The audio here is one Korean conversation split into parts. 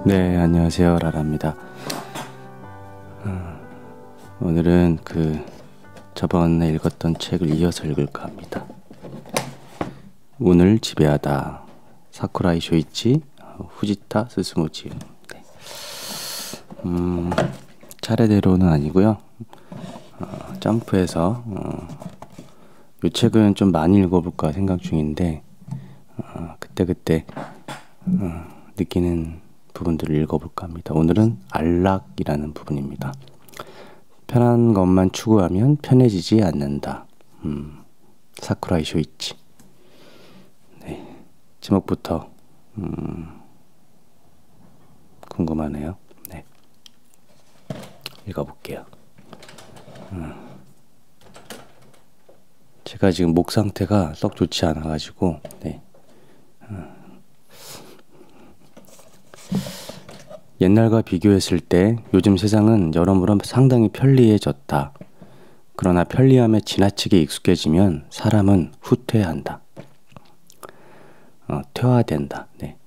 네, 안녕하세요. 라라입니다. 오늘은 저번에 읽었던 책을 이어서 읽을까 합니다. 운을 지배하다. 사쿠라이 쇼이치, 후지타 스스무지. 네. 차례대로는 아니고요. 점프해서 이 책은 좀 많이 읽어볼까 생각 중인데 그때그때 느끼는 부분들을 읽어볼까 합니다. 오늘은 안락이라는 부분입니다. 편한 것만 추구하면 편해지지 않는다. 사쿠라이 쇼이치. 네, 제목부터 궁금하네요. 네, 읽어볼게요. 제가 지금 목 상태가 썩 좋지 않아가지고 네. 옛날과 비교했을 때 요즘 세상은 여러모로 상당히 편리해졌다. 그러나 편리함에 지나치게 익숙해지면 사람은 후퇴한다. 퇴화된다. 네.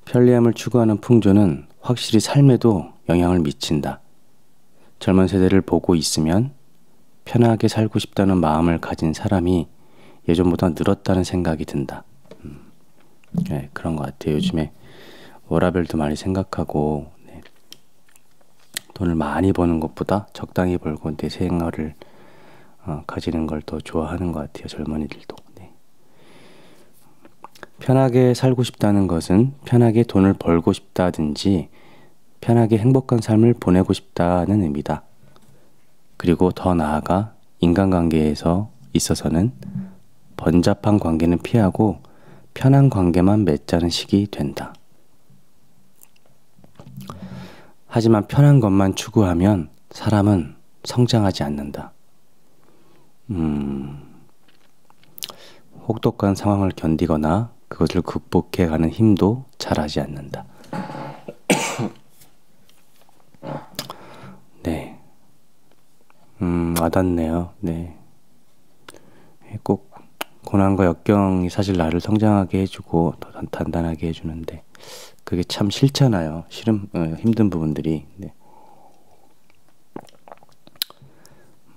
편리함을 추구하는 풍조는 확실히 삶에도 영향을 미친다. 젊은 세대를 보고 있으면 편하게 살고 싶다는 마음을 가진 사람이 예전보다 늘었다는 생각이 든다. 네, 그런 것 같아요. 요즘에 워라밸도 많이 생각하고 네. 돈을 많이 버는 것보다 적당히 벌고 내 생활을 가지는 걸 더 좋아하는 것 같아요. 젊은이들도. 네. 편하게 살고 싶다는 것은 편하게 돈을 벌고 싶다든지 편하게 행복한 삶을 보내고 싶다는 의미다. 그리고 더 나아가 인간관계에서 있어서는 번잡한 관계는 피하고 편한 관계만 맺자는 식이 된다. 하지만 편한 것만 추구하면 사람은 성장하지 않는다. 혹독한 상황을 견디거나 그것을 극복해가는 힘도 자라지 않는다. 네. 와닿네요. 네. 꼭 고난과 역경이 사실 나를 성장하게 해주고 더 단단하게 해주는데 그게 참 싫잖아요. 힘든 부분들이. 네.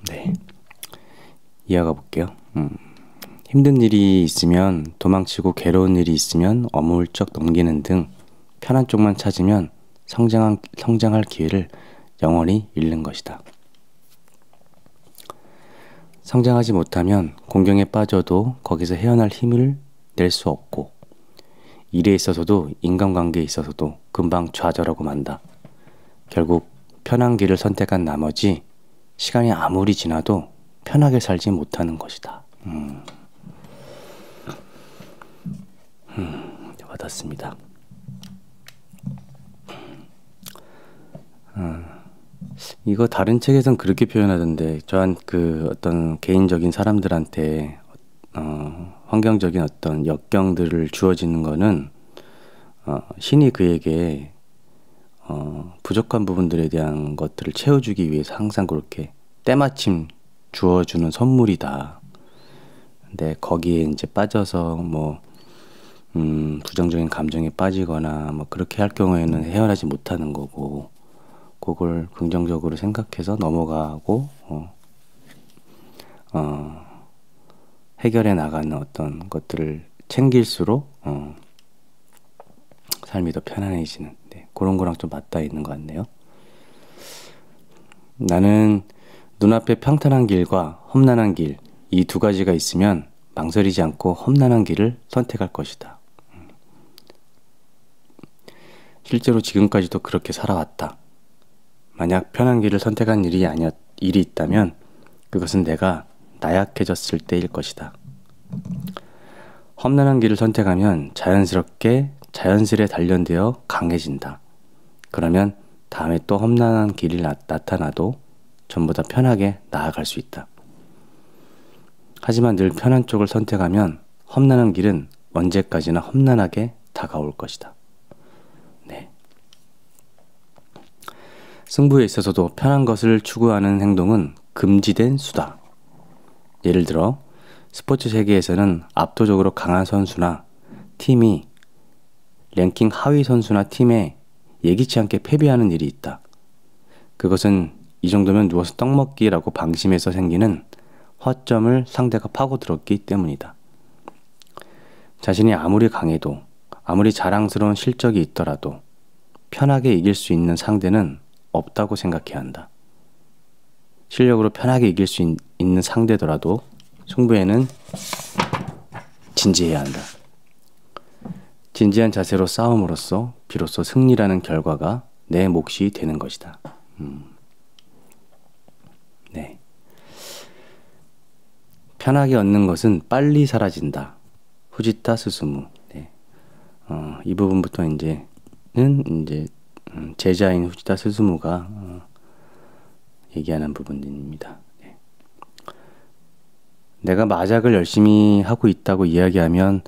네. 이어가 볼게요. 힘든 일이 있으면 도망치고 괴로운 일이 있으면 어물쩍 넘기는 등 편한 쪽만 찾으면 성장할 기회를 영원히 잃는 것이다. 성장하지 못하면 공경에 빠져도 거기서 헤어날 힘을 낼 수 없고 일에 있어서도 인간관계에 있어서도 금방 좌절하고 만다. 결국 편한 길을 선택한 나머지 시간이 아무리 지나도 편하게 살지 못하는 것이다. 와닿습니다. 이거 다른 책에선 그렇게 표현하던데 저한 어떤 개인적인 사람들한테 환경적인 어떤 역경들을 주어지는 거는 신이 그에게 부족한 부분들에 대한 것들을 채워주기 위해서 항상 그렇게 때마침 주어주는 선물이다. 근데 거기에 이제 빠져서 부정적인 감정에 빠지거나 그렇게 할 경우에는 헤어나지 못하는 거고 그걸 긍정적으로 생각해서 넘어가고 해결해 나가는 어떤 것들을 챙길수록 삶이 더 편안해지는 그런 거랑 좀 맞닿아 있는 것 같네요. 나는 눈앞에 평탄한 길과 험난한 길, 이 두 가지가 있으면 망설이지 않고 험난한 길을 선택할 것이다. 실제로 지금까지도 그렇게 살아왔다. 만약 편한 길을 선택한 일이 있다면 그것은 내가 나약해졌을 때일 것이다. 험난한 길을 선택하면 자연스레 단련되어 강해진다. 그러면 다음에 또 험난한 길이 나타나도 전부 다 편하게 나아갈 수 있다. 하지만 늘 편한 쪽을 선택하면 험난한 길은 언제까지나 험난하게 다가올 것이다. 네. 승부에 있어서도 편한 것을 추구하는 행동은 금지된 수다. 예를 들어 스포츠 세계에서는 압도적으로 강한 선수나 팀이 랭킹 하위 선수나 팀에 예기치 않게 패배하는 일이 있다. 그것은 이 정도면 누워서 떡 먹기라고 방심해서 생기는 허점을 상대가 파고들었기 때문이다. 자신이 아무리 강해도 아무리 자랑스러운 실적이 있더라도 편하게 이길 수 있는 상대는 없다고 생각해야 한다. 실력으로 편하게 이길 수 있는 상대더라도 승부에는 진지해야 한다. 진지한 자세로 싸움으로써 비로소 승리라는 결과가 내 몫이 되는 것이다. 네. 편하게 얻는 것은 빨리 사라진다. 후지타 스스무. 네. 이 부분부터 제자인 후지타 스스무가 얘기하는 부분입니다. 네. 내가 마작을 열심히 하고 있다고 이야기하면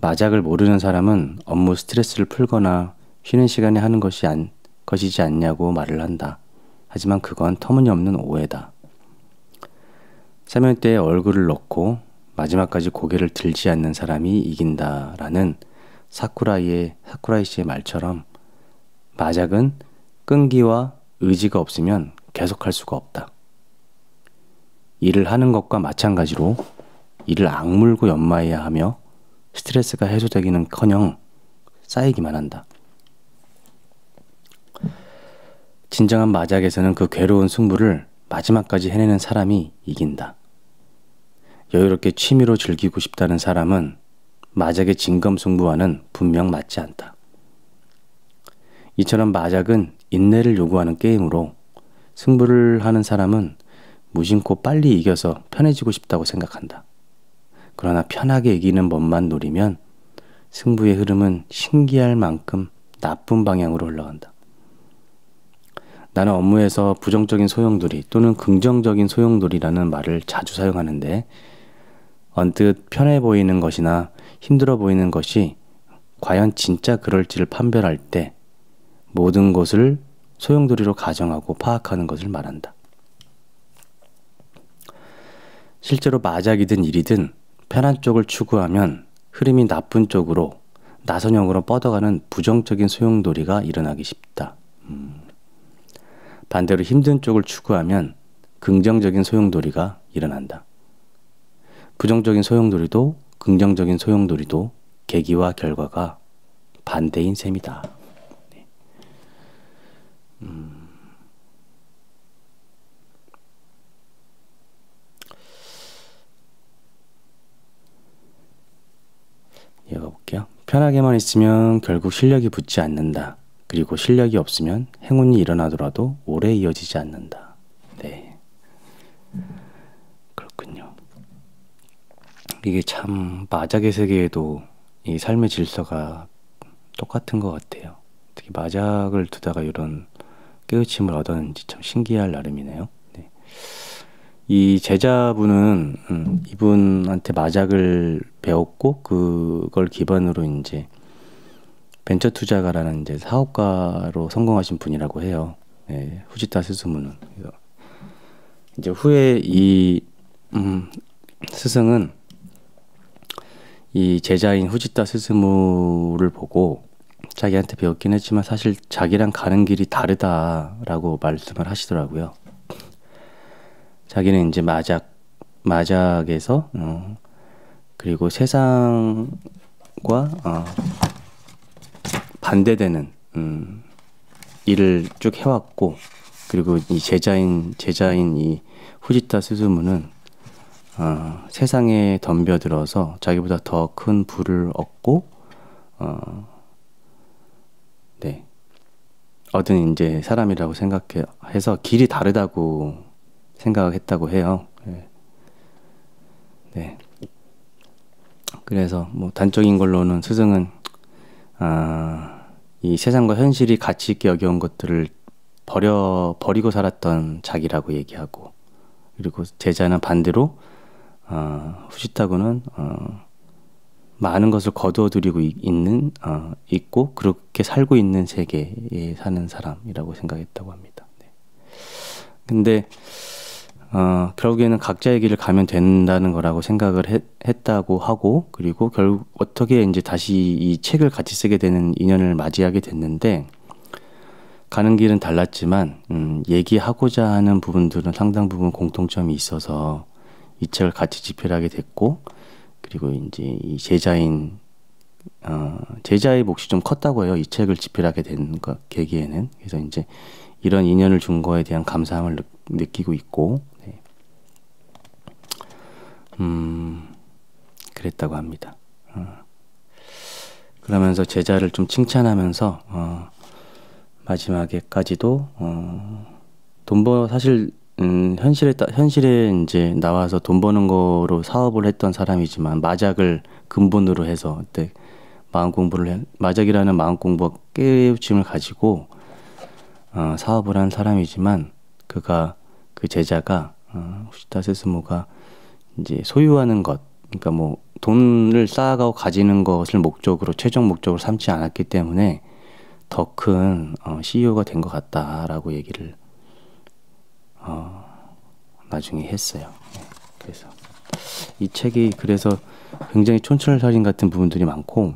마작을 모르는 사람은 업무 스트레스를 풀거나 쉬는 시간에 하는 것이지 않냐고 말을 한다. 하지만 그건 터무니없는 오해다. 사면대에 얼굴을 넣고 마지막까지 고개를 들지 않는 사람이 이긴다라는 사쿠라이 씨의 말처럼 마작은 끈기와 의지가 없으면 계속할 수가 없다. 일을 하는 것과 마찬가지로 이를 악물고 연마해야 하며 스트레스가 해소되기는커녕 쌓이기만 한다. 진정한 마작에서는 그 괴로운 승부를 마지막까지 해내는 사람이 이긴다. 여유롭게 취미로 즐기고 싶다는 사람은 마작의 진검승부와는 분명 맞지 않다. 이처럼 마작은 인내를 요구하는 게임으로 승부를 하는 사람은 무심코 빨리 이겨서 편해지고 싶다고 생각한다. 그러나 편하게 이기는 법만 노리면 승부의 흐름은 신기할 만큼 나쁜 방향으로 흘러간다. 나는 업무에서 부정적인 소용돌이 또는 긍정적인 소용돌이라는 말을 자주 사용하는데 언뜻 편해 보이는 것이나 힘들어 보이는 것이 과연 진짜 그럴지를 판별할 때 모든 것을 소용돌이로 가정하고 파악하는 것을 말한다. 실제로 마작이든 일이든 편한 쪽을 추구하면 흐름이 나쁜 쪽으로 나선형으로 뻗어가는 부정적인 소용돌이가 일어나기 쉽다. 반대로 힘든 쪽을 추구하면 긍정적인 소용돌이가 일어난다. 부정적인 소용돌이도 긍정적인 소용돌이도 계기와 결과가 반대인 셈이다. 네. 읽어볼게요. 편하게만 있으면 결국 실력이 붙지 않는다. 그리고 실력이 없으면 행운이 일어나더라도 오래 이어지지 않는다. 네. 그렇군요. 이게 참 마작의 세계에도 이 삶의 질서가 똑같은 것 같아요. 특히 마작을 두다가 이런 깨우침을 얻었는지 참 신기할 나름이네요. 네. 이 제자분은 이분한테 마작을 배웠고 그걸 기반으로 이제 벤처 투자가라는 이제 사업가로 성공하신 분이라고 해요. 네, 후지타 스스무는. 이제 후에 이 스승은 이 제자인 후지타 스스무를 보고 자기한테 배웠긴 했지만 사실 자기랑 가는 길이 다르다라고 말씀을 하시더라고요. 자기는 이제 마작에서 그리고 세상과 반대되는 일을 쭉 해왔고, 그리고 이 제자인 이 후지타 스즈무는 세상에 덤벼들어서 자기보다 더 큰 부를 얻고 네, 얻은 이제 사람이라고 생각해서 길이 다르다고 생각했다고 해요. 네. 네. 그래서 뭐 단적인 걸로는 스승은 이 세상과 현실이 가치 있게 여겨온 것들을 버리고 살았던 자기라고 얘기하고, 그리고 제자는 반대로 후지타고는 많은 것을 거두어들이고 있고 그렇게 살고 있는 세계에 사는 사람이라고 생각했다고 합니다. 네. 근데 결국에는 각자의 길을 가면 된다는 거라고 생각을 했다고 하고, 그리고 결국 어떻게 이제 다시 이 책을 같이 쓰게 되는 인연을 맞이하게 됐는데, 가는 길은 달랐지만 얘기하고자 하는 부분들은 상당 부분 공통점이 있어서 이 책을 같이 집필하게 됐고, 그리고 이제 이 제자의 몫이 좀 컸다고 해요. 이 책을 집필하게 된 계기에는. 그래서 이제 이런 인연을 준 거에 대한 감사함을 느끼고 있고, 네. 그랬다고 합니다. 그러면서 제자를 좀 칭찬하면서 마지막에까지도 사실 현실에 이제 나와서 돈 버는 거로 사업을 했던 사람이지만 마작을 근본으로 해서 그때 마작이라는 마음 공부와 깨우침을 가지고 사업을 한 사람이지만 그 제자가 후시다 스스무가 이제 소유하는 것, 그러니까 뭐 돈을 쌓아가고 가지는 것을 최종 목적으로 삼지 않았기 때문에 더 큰 CEO가 된 것 같다라고 얘기를 나중에 했어요. 네, 그래서 이 책이 그래서 굉장히 촌철살인 같은 부분들이 많고,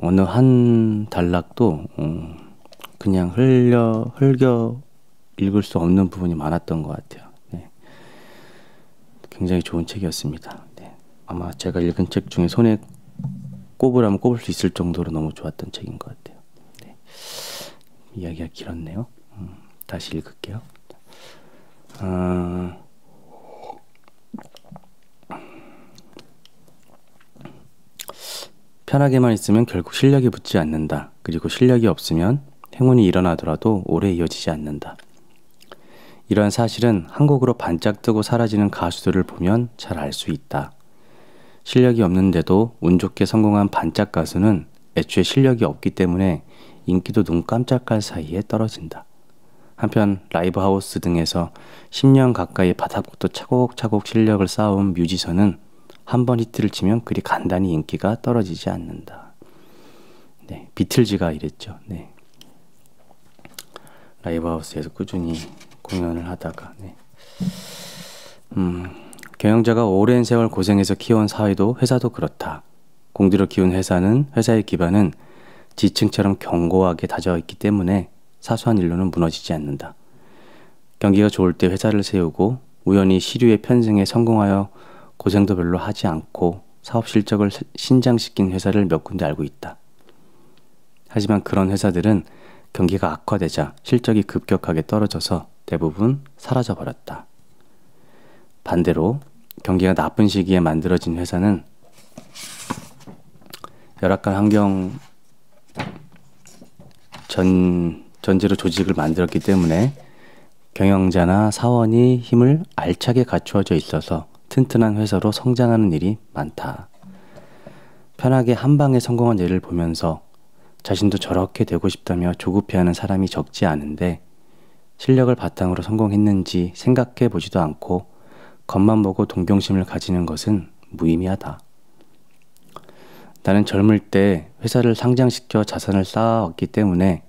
어느 한 단락도 그냥 흘겨 읽을 수 없는 부분이 많았던 것 같아요. 네. 굉장히 좋은 책이었습니다. 네. 아마 제가 읽은 책 중에 손에 꼽으라면 꼽을 수 있을 정도로 너무 좋았던 책인 것 같아요. 네. 이야기가 길었네요. 다시 읽을게요. 편하게만 있으면 결국 실력이 붙지 않는다. 그리고 실력이 없으면 행운이 일어나더라도 오래 이어지지 않는다. 이러한 사실은 한국으로 반짝 뜨고 사라지는 가수들을 보면 잘 알 수 있다. 실력이 없는데도 운 좋게 성공한 반짝 가수는 애초에 실력이 없기 때문에 인기도 눈 깜짝할 사이에 떨어진다. 한편 라이브 하우스 등에서 10년 가까이 바닥부터 차곡차곡 실력을 쌓아온 뮤지션은 한 번 히트를 치면 그리 간단히 인기가 떨어지지 않는다. 네, 비틀즈가 이랬죠. 네. 라이브 하우스에서 꾸준히 공연을 하다가, 네. 경영자가 오랜 세월 고생해서 키워온 사회도 회사도 그렇다. 공들여 키운 회사의 기반은 지층처럼 견고하게 다져 있기 때문에 사소한 일로는 무너지지 않는다. 경기가 좋을 때 회사를 세우고 우연히 시류의 편승에 성공하여 고생도 별로 하지 않고 사업 실적을 신장시킨 회사를 몇 군데 알고 있다. 하지만 그런 회사들은 경기가 악화되자 실적이 급격하게 떨어져서 대부분 사라져버렸다. 반대로 경기가 나쁜 시기에 만들어진 회사는 열악한 환경 전제로 조직을 만들었기 때문에 경영자나 사원이 힘을 알차게 갖추어져 있어서 튼튼한 회사로 성장하는 일이 많다. 편하게 한 방에 성공한 예를 보면서 자신도 저렇게 되고 싶다며 조급해하는 사람이 적지 않은데 실력을 바탕으로 성공했는지 생각해 보지도 않고 겉만 보고 동경심을 가지는 것은 무의미하다. 나는 젊을 때 회사를 상장시켜 자산을 쌓아왔기 때문에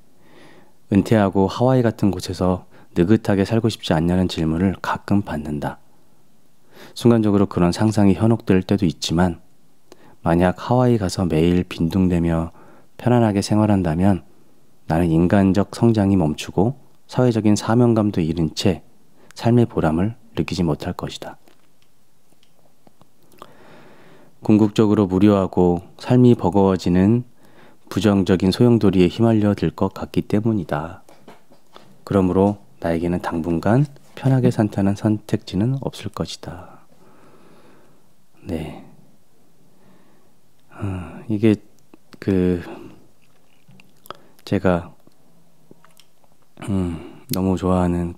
은퇴하고 하와이 같은 곳에서 느긋하게 살고 싶지 않냐는 질문을 가끔 받는다. 순간적으로 그런 상상이 현혹될 때도 있지만 만약 하와이 가서 매일 빈둥대며 편안하게 생활한다면 나는 인간적 성장이 멈추고 사회적인 사명감도 잃은 채 삶의 보람을 느끼지 못할 것이다. 궁극적으로 무료하고 삶이 버거워지는 부정적인 소용돌이에 휘말려 들 것 같기 때문이다. 그러므로 나에게는 당분간 편하게 산다는 선택지는 없을 것이다. 네. 이게 제가 너무 좋아하는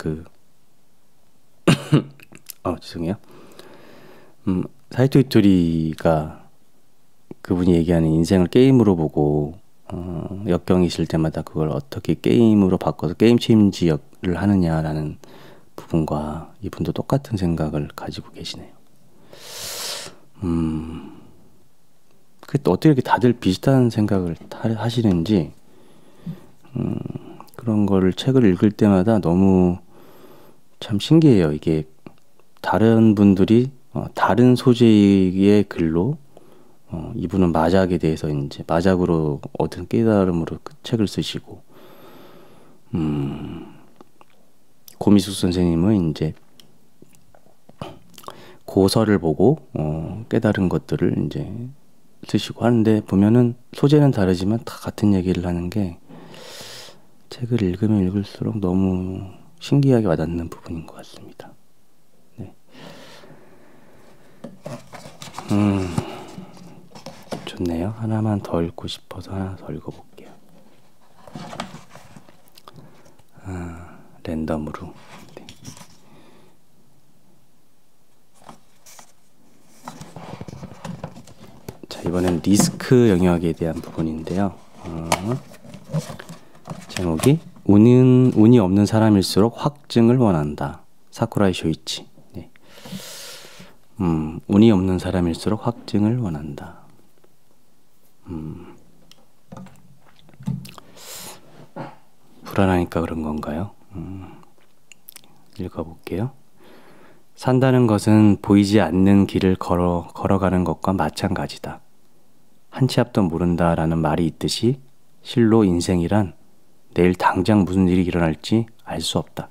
죄송해요. 사이토 이토리가 그분이 얘기하는 인생을 게임으로 보고 역경이 있을 때마다 그걸 어떻게 게임으로 바꿔서 게임 체인지 역을 하느냐라는 부분과 이분도 똑같은 생각을 가지고 계시네요. 어떻게 이렇게 다들 비슷한 생각을 하시는지 그런 거를 책을 읽을 때마다 너무 참 신기해요. 이게 다른 분들이 다른 소재의 글로 이분은 마작에 대해서 이제 마작으로 얻은 깨달음으로 그 책을 쓰시고, 고미숙 선생님은 이제 고서를 보고 깨달은 것들을 이제 쓰시고 하는데, 보면은 소재는 다르지만 다 같은 얘기를 하는 게, 책을 읽으면 읽을수록 너무 신기하게 와닿는 부분인 것 같습니다. 네. 좋네요. 하나만 더 읽고 싶어서 하나 더 읽어볼게요. 랜덤으로. 네. 자, 이번엔 리스크 영역에 대한 부분인데요. 제목이 운이 없는 사람일수록 확증을 원한다. 사쿠라이 쇼이치. 네. 운이 없는 사람일수록 확증을 원한다. 불안하니까 그런 건가요? 읽어볼게요. 산다는 것은 보이지 않는 길을 걸어가는 것과 마찬가지다. 한 치 앞도 모른다라는 말이 있듯이 실로 인생이란 내일 당장 무슨 일이 일어날지 알 수 없다.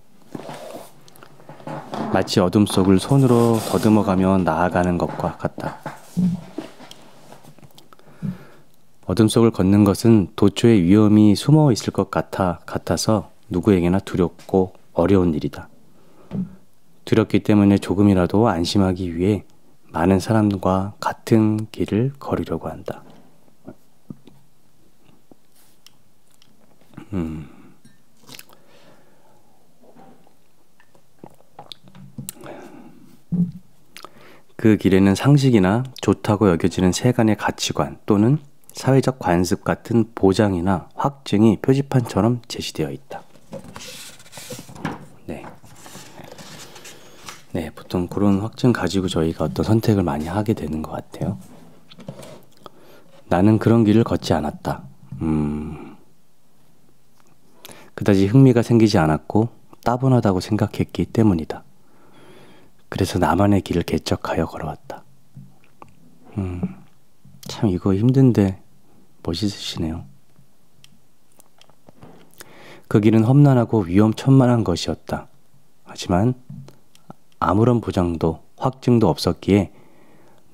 마치 어둠 속을 손으로 더듬어가며 나아가는 것과 같다. 어둠 속을 걷는 것은 도처에 위험이 숨어 있을 것 같아서 누구에게나 두렵고 어려운 일이다. 두렵기 때문에 조금이라도 안심하기 위해 많은 사람과 같은 길을 걸으려고 한다. 그 길에는 상식이나 좋다고 여겨지는 세간의 가치관 또는 사회적 관습 같은 보장이나 확증이 표지판처럼 제시되어 있다. 네. 네, 보통 그런 확증 가지고 저희가 어떤 선택을 많이 하게 되는 것 같아요. 나는 그런 길을 걷지 않았다. 그다지 흥미가 생기지 않았고 따분하다고 생각했기 때문이다. 그래서 나만의 길을 개척하여 걸어왔다. 참 이거 힘든데 멋있으시네요. 그 길은 험난하고 위험천만한 것이었다. 하지만 아무런 보장도 확증도 없었기에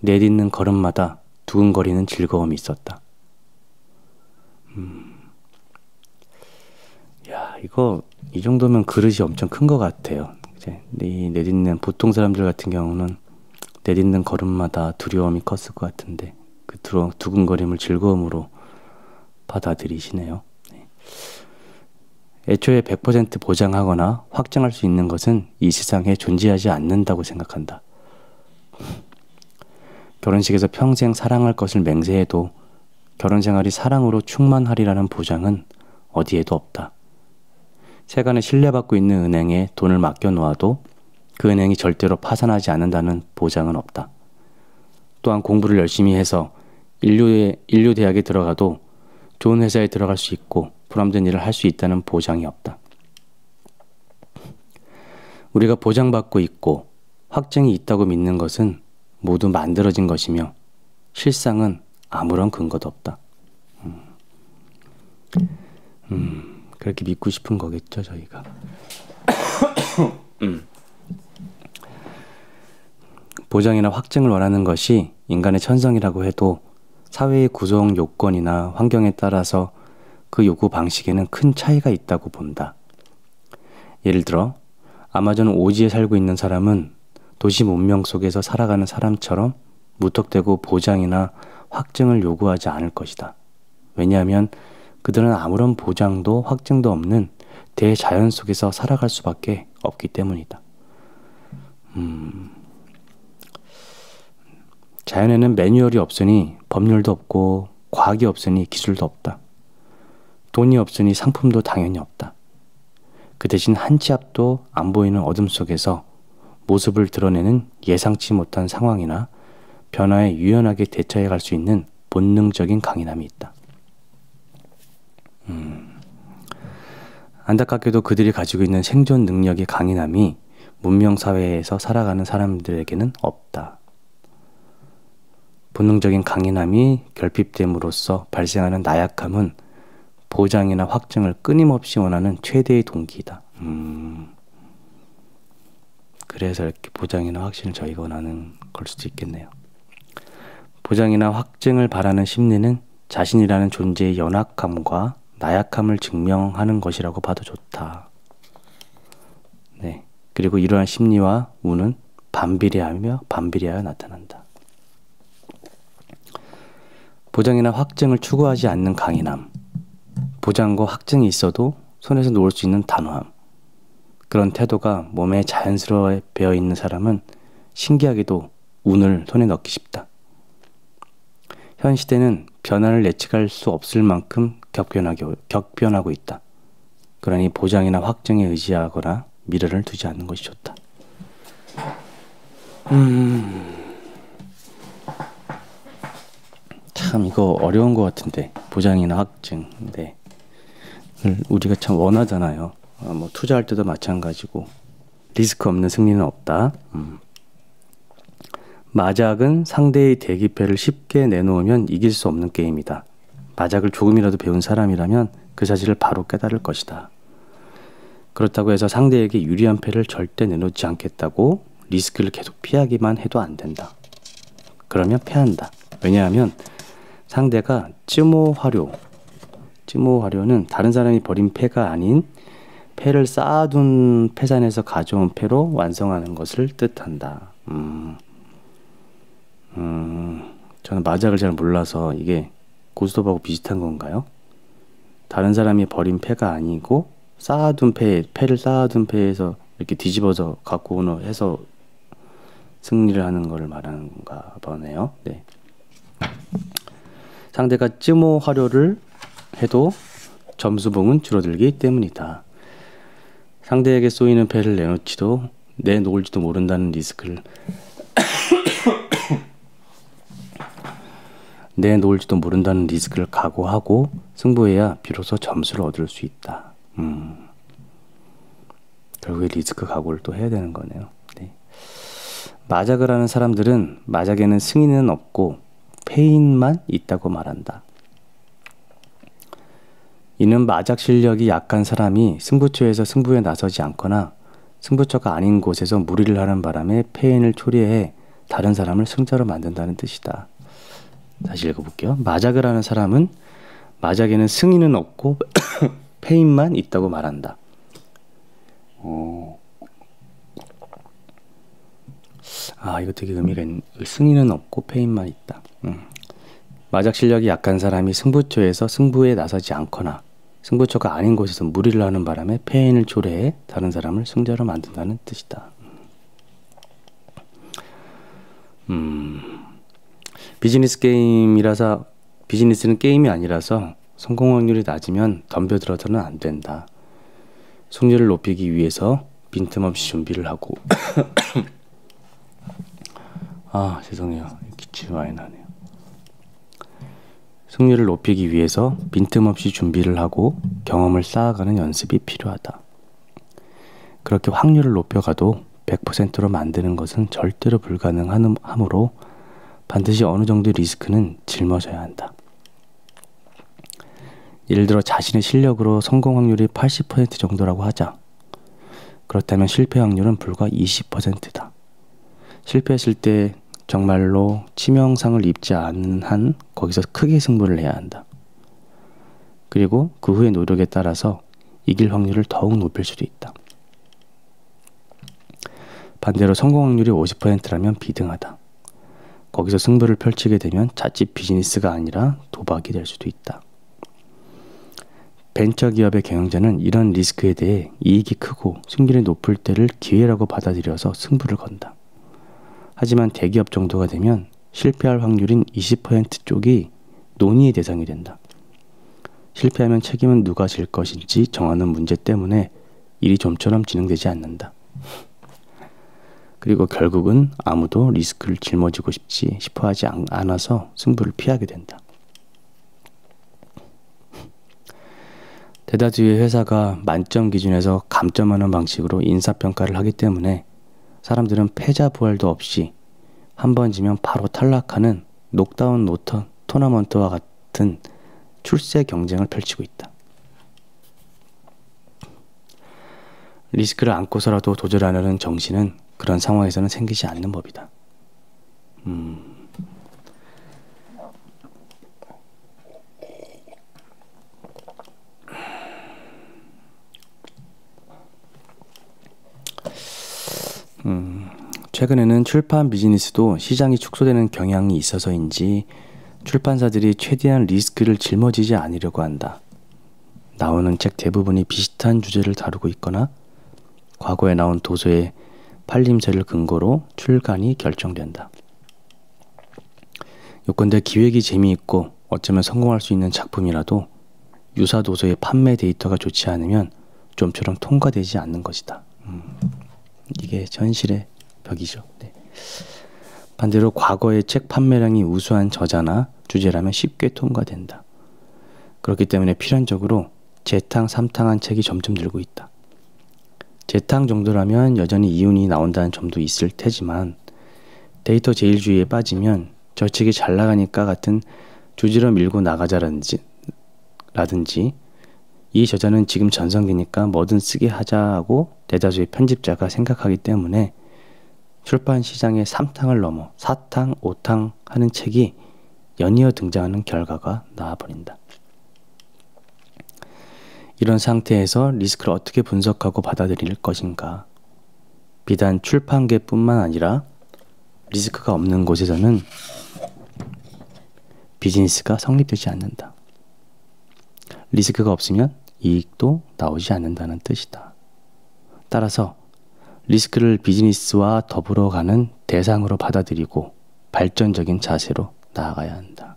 내딛는 걸음마다 두근거리는 즐거움이 있었다. 야, 이거 이 정도면 그릇이 엄청 큰 것 같아요. 이제 이 내딛는 보통 사람들 같은 경우는 내딛는 걸음마다 두려움이 컸을 것 같은데 그 두근거림을 즐거움으로 받아들이시네요. 네. 애초에 100% 보장하거나 확증할 수 있는 것은 이 세상에 존재하지 않는다고 생각한다. 결혼식에서 평생 사랑할 것을 맹세해도 결혼 생활이 사랑으로 충만하리라는 보장은 어디에도 없다. 세간에 신뢰받고 있는 은행에 돈을 맡겨놓아도 그 은행이 절대로 파산하지 않는다는 보장은 없다. 또한 공부를 열심히 해서 인류대학에 들어가도 좋은 회사에 들어갈 수 있고 보람된 일을 할 수 있다는 보장이 없다. 우리가 보장받고 있고 확증이 있다고 믿는 것은 모두 만들어진 것이며 실상은 아무런 근거도 없다. 그렇게 믿고 싶은 거겠죠, 저희가. 보장이나 확증을 원하는 것이 인간의 천성이라고 해도 사회의 구성 요건이나 환경에 따라서 그 요구 방식에는 큰 차이가 있다고 본다. 예를 들어 아마존 오지에 살고 있는 사람은 도시 문명 속에서 살아가는 사람처럼 무턱대고 보장이나 확증을 요구하지 않을 것이다. 왜냐하면 그들은 아무런 보장도 확증도 없는 대자연 속에서 살아갈 수밖에 없기 때문이다. 자연에는 매뉴얼이 없으니 법률도 없고 과학이 없으니 기술도 없다. 돈이 없으니 상품도 당연히 없다. 그 대신 한 치 앞도 안 보이는 어둠 속에서 모습을 드러내는 예상치 못한 상황이나 변화에 유연하게 대처해 갈 수 있는 본능적인 강인함이 있다. 안타깝게도 그들이 가지고 있는 생존 능력의 강인함이 문명사회에서 살아가는 사람들에게는 없다. 본능적인 강인함이 결핍됨으로써 발생하는 나약함은 보장이나 확증을 끊임없이 원하는 최대의 동기이다. 그래서 이렇게 보장이나 확신을 저희가 원하는 걸 수도 있겠네요. 보장이나 확증을 바라는 심리는 자신이라는 존재의 연약함과 나약함을 증명하는 것이라고 봐도 좋다. 네. 그리고 이러한 심리와 운은 반비례하여 나타난다. 보장이나 확증을 추구하지 않는 강인함, 보장과 확증이 있어도 손에서 놓을 수 있는 단호함, 그런 태도가 몸에 자연스러워 배어 있는 사람은 신기하게도 운을 손에 넣기 쉽다. 현 시대는 변화를 예측할 수 없을 만큼 격변하고 있다. 그러니 보장이나 확증에 의지하거나 미래를 두지 않는 것이 좋다. 참 이거 어려운 것 같은데, 보장이나 확증. 네. 우리가 참 원하잖아요. 뭐 투자할 때도 마찬가지고 리스크 없는 승리는 없다. 마작은 상대의 대기패를 쉽게 내놓으면 이길 수 없는 게임이다. 마작을 조금이라도 배운 사람이라면 그 사실을 바로 깨달을 것이다. 그렇다고 해서 상대에게 유리한 패를 절대 내놓지 않겠다고 리스크를 계속 피하기만 해도 안 된다. 그러면 패한다. 왜냐하면 상대가 찌모화료는 다른 사람이 버린 패가 아닌 패를 쌓아둔 패산에서 가져온 패로 완성하는 것을 뜻한다. 저는 마작을 잘 몰라서 이게 고스톱하고 비슷한 건가요? 다른 사람이 버린 패가 아니고 쌓아둔 패를 쌓아둔 패에서 이렇게 뒤집어서 갖고 오는 해서 승리를 하는 걸 말하는 건가 보네요. 네. 상대가 찌모화료를 해도 점수봉은 줄어들기 때문이다. 상대에게 쏘이는 패를 내놓을지도 모른다는 리스크를 각오하고 승부해야 비로소 점수를 얻을 수 있다. 결국에 리스크 각오를 또 해야 되는 거네요. 네. 마작을 하는 사람들은 마작에는 승인은 없고 패인만 있다고 말한다. 이는 마작 실력이 약한 사람이 승부처에서 승부에 나서지 않거나 승부처가 아닌 곳에서 무리를 하는 바람에 패인을 초래해 다른 사람을 승자로 만든다는 뜻이다. 다시 읽어볼게요. 마작을 하는 사람은 마작에는 승인은 없고 패인만 있다고 말한다. 이거 되게 의미가 있는. 승인은 없고 패인만 있다. 마작 실력이 약한 사람이 승부처에서 승부에 나서지 않거나 승부처가 아닌 곳에서 무리를 하는 바람에 패인을 초래해 다른 사람을 승자로 만든다는 뜻이다. 비즈니스는 게임이 아니라서 성공 확률이 낮으면 덤벼들어서는 안 된다. 승률을 높이기 위해서 빈틈없이 준비를 하고 죄송해요. 기침이 많이 나네요. 승률을 높이기 위해서 빈틈없이 준비를 하고 경험을 쌓아가는 연습이 필요하다. 그렇게 확률을 높여가도 100%로 만드는 것은 절대로 불가능하므로 반드시 어느 정도의 리스크는 짊어져야 한다. 예를 들어 자신의 실력으로 성공 확률이 80% 정도라고 하자. 그렇다면 실패 확률은 불과 20%다. 실패했을 때 정말로 치명상을 입지 않는 한 거기서 크게 승부를 해야 한다. 그리고 그 후의 노력에 따라서 이길 확률을 더욱 높일 수도 있다. 반대로 성공 확률이 50%라면 비등하다. 거기서 승부를 펼치게 되면 자칫 비즈니스가 아니라 도박이 될 수도 있다. 벤처기업의 경영자는 이런 리스크에 대해 이익이 크고 승률이 높을 때를 기회라고 받아들여서 승부를 건다. 하지만 대기업 정도가 되면 실패할 확률인 20% 쪽이 논의의 대상이 된다. 실패하면 책임은 누가 질 것인지 정하는 문제 때문에 일이 좀처럼 진행되지 않는다. 그리고 결국은 아무도 리스크를 짊어지고 싶어 하지 않아서 승부를 피하게 된다. 대다수의 회사가 만점 기준에서 감점하는 방식으로 인사평가를 하기 때문에 사람들은 패자 부활도 없이 한 번 지면 바로 탈락하는 녹다운 토너먼트와 같은 출세 경쟁을 펼치고 있다. 리스크를 안고서라도 도전하려는 정신은 그런 상황에서는 생기지 않는 법이다. 최근에는 출판 비즈니스도 시장이 축소되는 경향이 있어서인지 출판사들이 최대한 리스크를 짊어지지 않으려고 한다. 나오는 책 대부분이 비슷한 주제를 다루고 있거나 과거에 나온 도서의 팔림새를 근거로 출간이 결정된다. 요컨대 기획이 재미있고 어쩌면 성공할 수 있는 작품이라도 유사 도서의 판매 데이터가 좋지 않으면 좀처럼 통과되지 않는 것이다. 이게 현실의 벽이죠. 네. 반대로 과거의 책 판매량이 우수한 저자나 주제라면 쉽게 통과된다. 그렇기 때문에 필연적으로 재탕, 삼탕한 책이 점점 늘고 있다. 재탕 정도라면 여전히 이윤이 나온다는 점도 있을 테지만 데이터 제일주의에 빠지면 저 책이 잘 나가니까 같은 주지로 밀고 나가자라든지 이 저자는 지금 전성기니까 뭐든 쓰게 하자고 대다수의 편집자가 생각하기 때문에 출판 시장의 3탕을 넘어 4탕, 5탕 하는 책이 연이어 등장하는 결과가 나와버린다. 이런 상태에서 리스크를 어떻게 분석하고 받아들일 것인가? 비단 출판계뿐만 아니라 리스크가 없는 곳에서는 비즈니스가 성립되지 않는다. 리스크가 없으면 이익도 나오지 않는다는 뜻이다. 따라서 리스크를 비즈니스와 더불어 가는 대상으로 받아들이고 발전적인 자세로 나아가야 한다.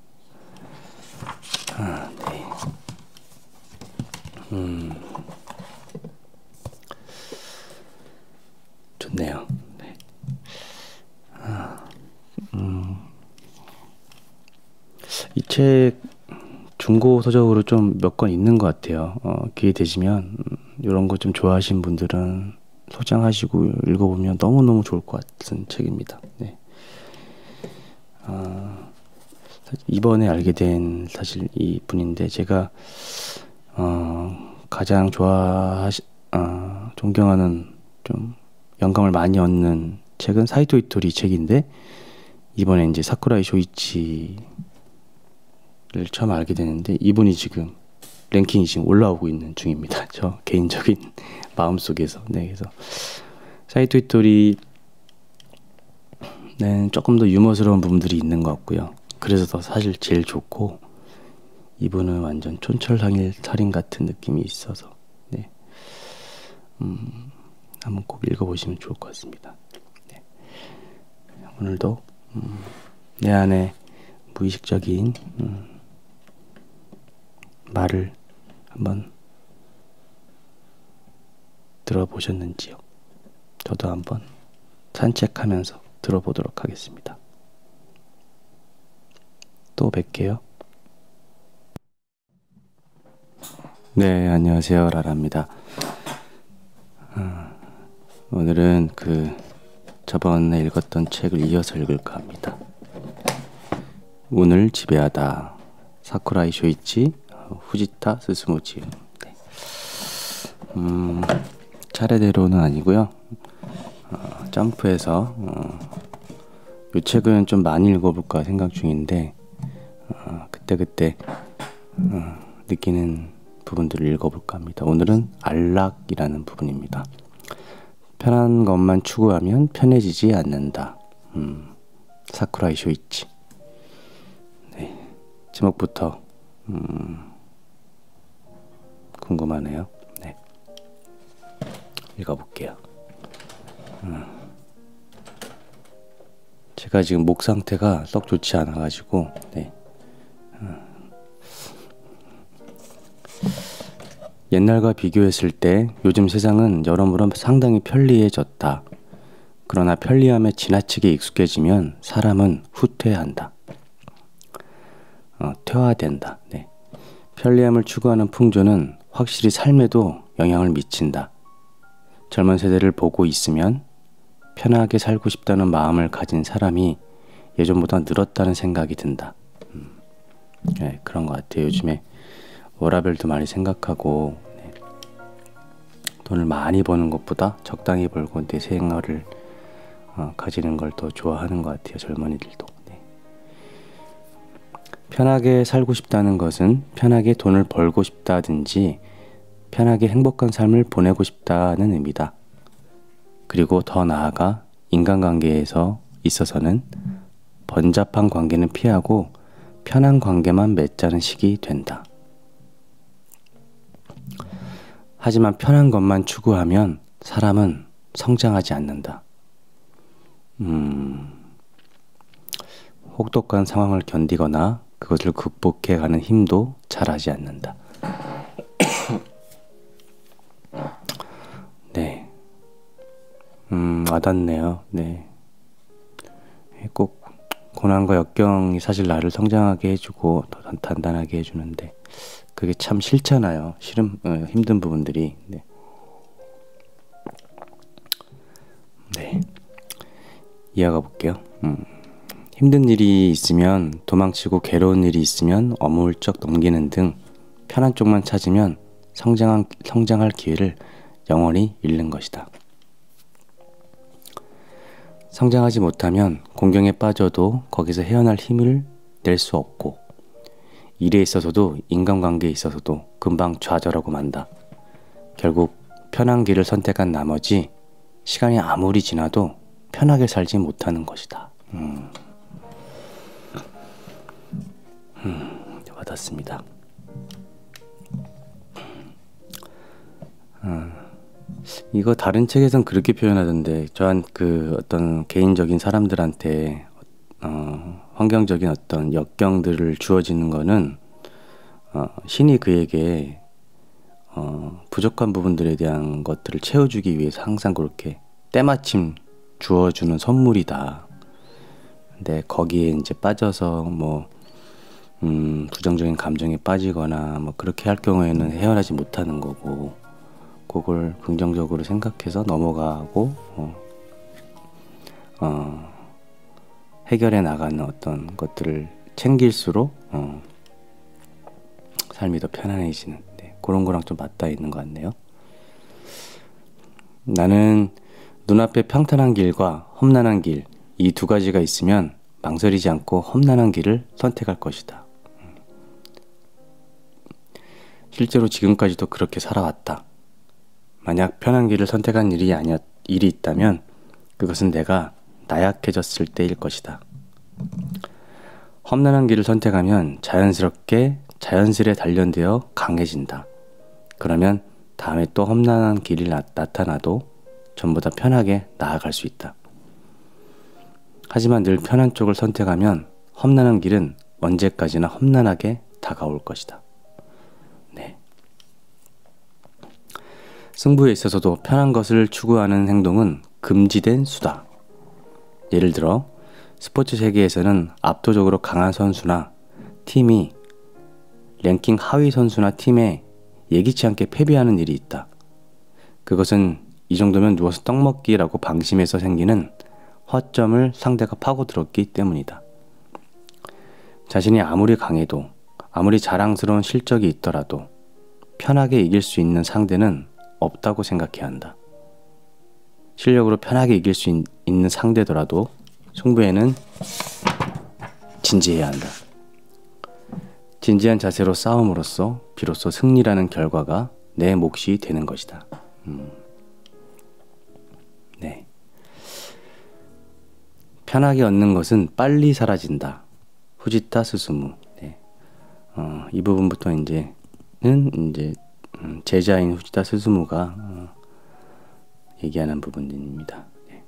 네. 좋네요. 네. 이 책 중고 서적으로 좀 몇 권 있는 것 같아요. 기회 되시면 이런 거 좀 좋아하시는 분들은 소장하시고 읽어보면 너무너무 좋을 것 같은 책입니다. 네. 이번에 알게 된 사실 이 분인데 제가 가장 존경하는 좀 영감을 많이 얻는 책은 사이토 이토리 책인데 이번에 이제 사쿠라이 쇼이치를 처음 알게 되는데 이분이 지금 랭킹이 지금 올라오고 있는 중입니다. 저 개인적인 마음속에서. 네, 그래서 사이토 이토리는 조금 더 유머스러운 부분들이 있는 것 같고요. 그래서 더 사실 제일 좋고 이분은 완전 촌철살인 같은 느낌이 있어서 네. 한번 꼭 읽어보시면 좋을 것 같습니다. 네. 오늘도 내 안에 무의식적인 말을 한번 들어보셨는지요? 저도 한번 산책하면서 들어보도록 하겠습니다. 또 뵐게요. 네, 안녕하세요. 라라입니다. 오늘은 저번에 읽었던 책을 이어서 읽을까 합니다. 운을 지배하다. 사쿠라이 쇼이치, 후지타 스스무지. 네. 차례대로는 아니고요. 점프해서 이 책은 좀 많이 읽어볼까 생각 중인데 그때 느끼는 부분들을 읽어볼까 합니다. 오늘은 안락이라는 부분입니다. 편한 것만 추구하면 편해지지 않는다. 사쿠라이 쇼이치. 네, 제목부터 궁금하네요. 네, 읽어볼게요. 제가 지금 목 상태가 썩 좋지 않아가지고 네. 옛날과 비교했을 때 요즘 세상은 여러모로 상당히 편리해졌다. 그러나 편리함에 지나치게 익숙해지면 사람은 후퇴한다. 퇴화된다. 네. 편리함을 추구하는 풍조는 확실히 삶에도 영향을 미친다. 젊은 세대를 보고 있으면 편하게 살고 싶다는 마음을 가진 사람이 예전보다 늘었다는 생각이 든다. 네, 그런 것 같아요. 요즘에 워라밸도 많이 생각하고, 네, 돈을 많이 버는 것보다 적당히 벌고 내 생활을 가지는 걸 더 좋아하는 것 같아요. 젊은이들도. 네. 편하게 살고 싶다는 것은 편하게 돈을 벌고 싶다든지 편하게 행복한 삶을 보내고 싶다는 의미다. 그리고 더 나아가 인간관계에서 있어서는 번잡한 관계는 피하고 편한 관계만 맺자는 식이 된다. 하지만 편한 것만 추구하면 사람은 성장하지 않는다. 혹독한 상황을 견디거나 그것을 극복해가는 힘도 자라지 않는다. 네. 와닿네요. 네. 꼭 고난과 역경이 사실 나를 성장하게 해주고 더 단단하게 해주는데 그게 참 싫잖아요. 힘든 부분들이. 네. 네. 이어가 볼게요. 힘든 일이 있으면 도망치고 괴로운 일이 있으면 어물쩍 넘기는 등 편한 쪽만 찾으면 성장할 기회를 영원히 잃는 것이다. 성장하지 못하면 공경에 빠져도 거기서 헤어날 힘을 낼 수 없고 일에 있어서도 인간관계에 있어서도 금방 좌절하고 만다. 결국 편한 길을 선택한 나머지 시간이 아무리 지나도 편하게 살지 못하는 것이다. 와닿습니다. 이거 다른 책에선 그렇게 표현하던데 저한 그 어떤 개인적인 사람들한테 환경적인 어떤 역경들을 주어지는 거는 신이 그에게 부족한 부분들에 대한 것들을 채워주기 위해서 항상 그렇게 때마침 주어주는 선물이다. 근데 거기에 이제 빠져서 뭐 부정적인 감정에 빠지거나 뭐 그렇게 할 경우에는 헤어나지 못하는 거고, 그걸 긍정적으로 생각해서 넘어가고 해결해 나가는 어떤 것들을 챙길수록 삶이 더 편안해지는, 네, 그런 거랑 좀 맞닿아 있는 것 같네요. 나는 눈앞에 평탄한 길과 험난한 길, 이 두 가지가 있으면 망설이지 않고 험난한 길을 선택할 것이다. 실제로 지금까지도 그렇게 살아왔다. 만약 편한 길을 선택한 일이 있다면 그것은 내가 나약해졌을 때일 것이다. 험난한 길을 선택하면 자연스레 단련되어 강해진다. 그러면 다음에 또 험난한 길이 나타나도 전부 다 편하게 나아갈 수 있다. 하지만 늘 편한 쪽을 선택하면 험난한 길은 언제까지나 험난하게 다가올 것이다. 네. 승부에 있어서도 편한 것을 추구하는 행동은 금지된 수다. 예를 들어 스포츠 세계에서는 압도적으로 강한 선수나 팀이 랭킹 하위 선수나 팀에 예기치 않게 패배하는 일이 있다. 그것은 이 정도면 누워서 떡 먹기라고 방심해서 생기는 허점을 상대가 파고들었기 때문이다. 자신이 아무리 강해도 아무리 자랑스러운 실적이 있더라도 편하게 이길 수 있는 상대는 없다고 생각해야 한다. 실력으로 편하게 이길 수 있는 상대더라도 승부에는 진지해야 한다. 진지한 자세로 싸움으로써 비로소 승리라는 결과가 내 몫이 되는 것이다. 네. 편하게 얻는 것은 빨리 사라진다. 후지타 스스무. 네. 이 부분부터 제자인 후지타 스스무가 얘기하는 부분입니다. 네.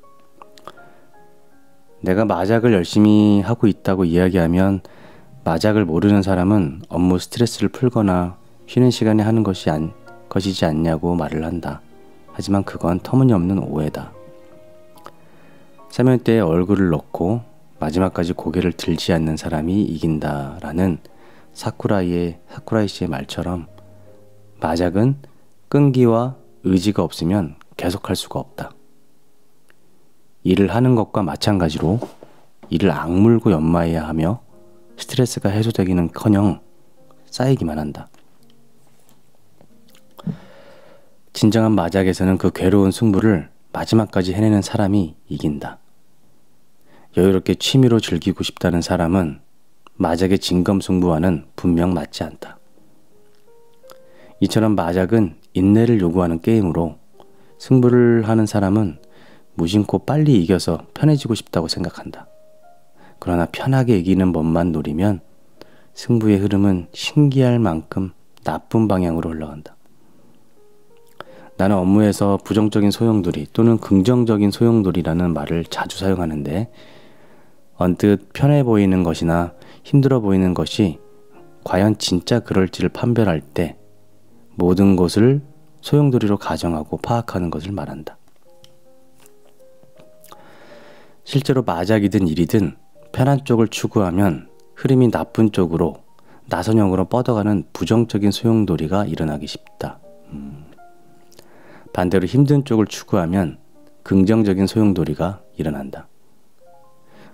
내가 마작을 열심히 하고 있다고 이야기하면 마작을 모르는 사람은 업무 스트레스를 풀거나 쉬는 시간에 하는 것이지 않냐고 말을 한다. 하지만 그건 터무니없는 오해다. 사면대에 얼굴을 넣고 마지막까지 고개를 들지 않는 사람이 이긴다라는 사쿠라이 씨의 말처럼 마작은 끈기와 의지가 없으면 계속할 수가 없다. 일을 하는 것과 마찬가지로 이를 악물고 연마해야 하며 스트레스가 해소되기는커녕 쌓이기만 한다. 진정한 마작에서는 그 괴로운 승부를 마지막까지 해내는 사람이 이긴다. 여유롭게 취미로 즐기고 싶다는 사람은 마작의 진검승부와는 분명 맞지 않다. 이처럼 마작은 인내를 요구하는 게임으로 승부를 하는 사람은 무심코 빨리 이겨서 편해지고 싶다고 생각한다. 그러나 편하게 이기는 법만 노리면 승부의 흐름은 신기할 만큼 나쁜 방향으로 흘러간다. 나는 업무에서 부정적인 소용돌이 또는 긍정적인 소용돌이라는 말을 자주 사용하는데 언뜻 편해 보이는 것이나 힘들어 보이는 것이 과연 진짜 그럴지를 판별할 때 모든 것을 소용돌이로 가정하고 파악하는 것을 말한다. 실제로 마작이든 일이든 편한 쪽을 추구하면 흐름이 나쁜 쪽으로 나선형으로 뻗어가는 부정적인 소용돌이가 일어나기 쉽다. 반대로 힘든 쪽을 추구하면 긍정적인 소용돌이가 일어난다.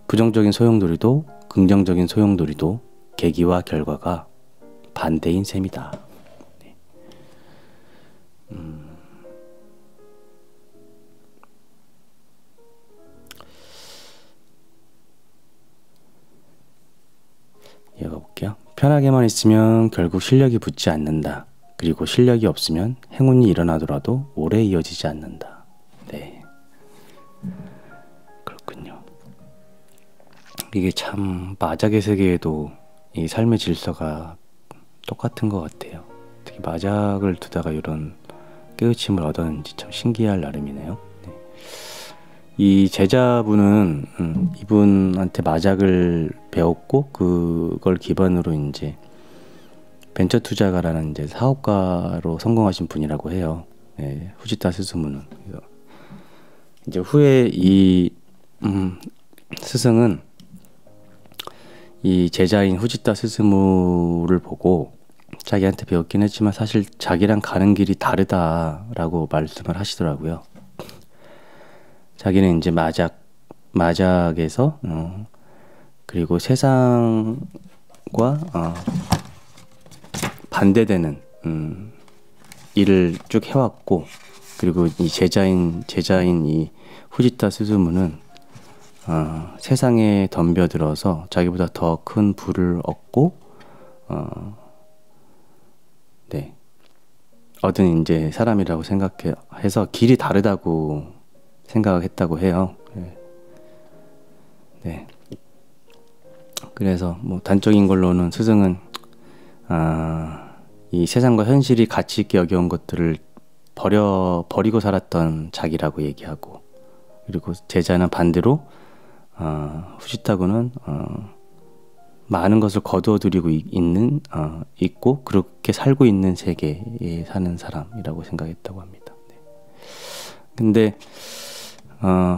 부정적인 소용돌이도 긍정적인 소용돌이도 계기와 결과가 반대인 셈이다. 네. 읽어볼게요. 편하게만 있으면 결국 실력이 붙지 않는다. 그리고 실력이 없으면 행운이 일어나더라도 오래 이어지지 않는다. 네. 그렇군요. 이게 참 마작의 세계에도 이 삶의 질서가 똑같은 것 같아요. 특히 마작을 두다가 이런 깨우침을 얻었는지 참 신기할 나름이네요. 네. 이 제자분은 이분한테 마작을 배웠고 그걸 기반으로 이제 벤처 투자가라는 이제 사업가로 성공하신 분이라고 해요. 네, 후지타 스스무는. 이제 후에 이 스승은 이 제자인 후지타 스스무를 보고 자기한테 배웠긴 했지만 사실 자기랑 가는 길이 다르다라고 말씀을 하시더라고요. 자기는 이제 마작에서 그리고 세상과 반대되는 일을 쭉 해왔고, 그리고 이 제자인 이 후지타 스즈무는 세상에 덤벼들어서 자기보다 더 큰 부를 얻고 네, 얻은 이제 사람이라고 생각해서 길이 다르다고 생각했다고 해요. 네. 그래서 뭐 단적인 걸로는 스승은 이 세상과 현실이 가치 있게 여겨온 것들을 버리고 살았던 자기라고 얘기하고, 그리고 제자는 반대로 후지타고는 많은 것을 거두어들이고 있고 그렇게 살고 있는 세계에 사는 사람이라고 생각했다고 합니다. 네. 근데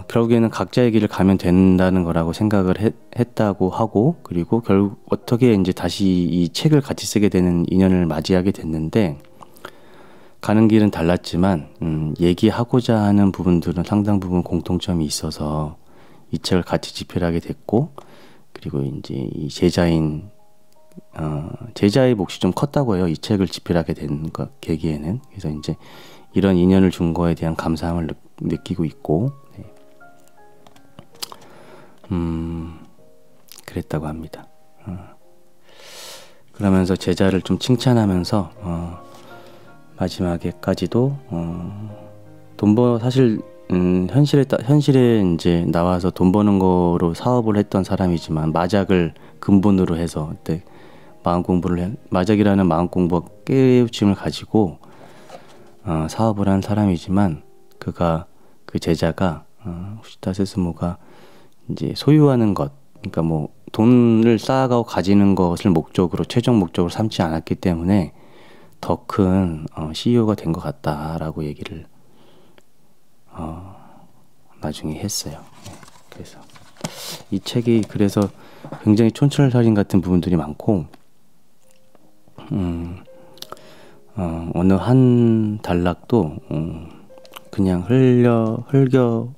결국에는 각자의 길을 가면 된다는 거라고 생각을 했다고 하고, 그리고 결국 어떻게 이제 다시 이 책을 같이 쓰게 되는 인연을 맞이하게 됐는데, 가는 길은 달랐지만 얘기하고자 하는 부분들은 상당 부분 공통점이 있어서 이 책을 같이 집필하게 됐고, 그리고 이제 이 제자의 몫이 좀 컸다고 해요. 이 책을 집필하게 된 계기에는. 그래서 이제 이런 인연을 준 거에 대한 감사함을 느끼고 있고, 네. 그랬다고 합니다. 그러면서 제자를 좀 칭찬하면서 마지막에까지도 사실 현실에 이제 나와서 돈 버는 거로 사업을 했던 사람이지만 마작을 근본으로 해서 그때 마작이라는 마음 공부와 깨우침을 가지고 사업을 한 사람이지만 그 제자가 후지타 스스무가 이제 소유하는 것, 그러니까 뭐 돈을 쌓아가고 가지는 것을 최종 목적으로 삼지 않았기 때문에 더 큰 CEO가 된 것 같다라고 얘기를 나중에 했어요. 그래서 이 책이 그래서 굉장히 촌철살인 같은 부분들이 많고, 어느 한 단락도 그냥 흘겨